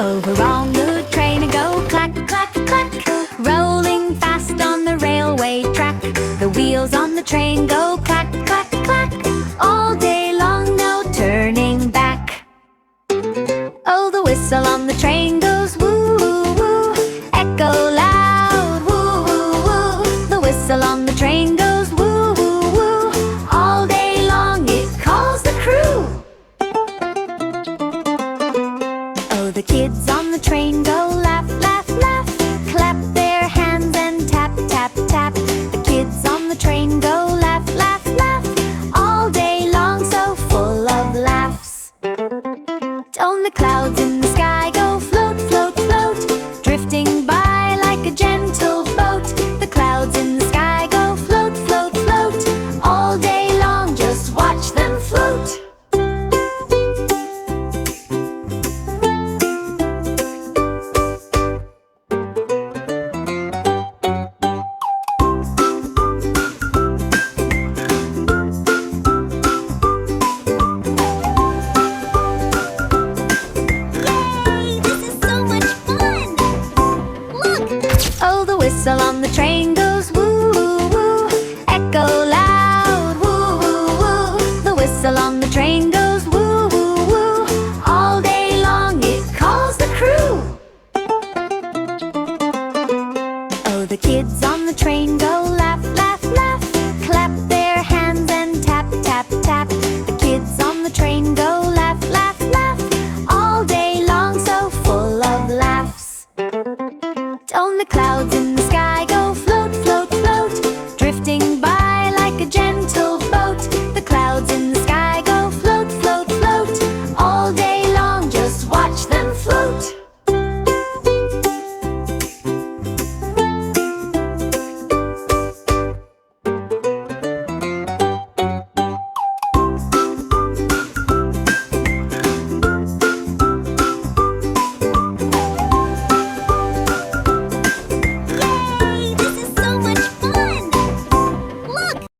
Over on the train I go, clack, clack, clack, rolling fast on the railway track. The wheels on the train go clack, clack, clack, all day long, no turning back. Oh, the whistle on the train goes woo, woo, woo, echo loud, woo, woo, woo. The whistle on the train goes woo, woo, woo, all day long it calls the crew. Oh, the kids on the train go laugh, laugh, laugh, clap their hands and tap, tap, tap. The kids on the train go laugh, laugh, laugh, all day long, so full of laughs. Don't the clouds in the sky go float, float, float, drifting by like a gentle boat. The clouds in the sky go float, float, float, all day long, just watch them float. Whistle on the train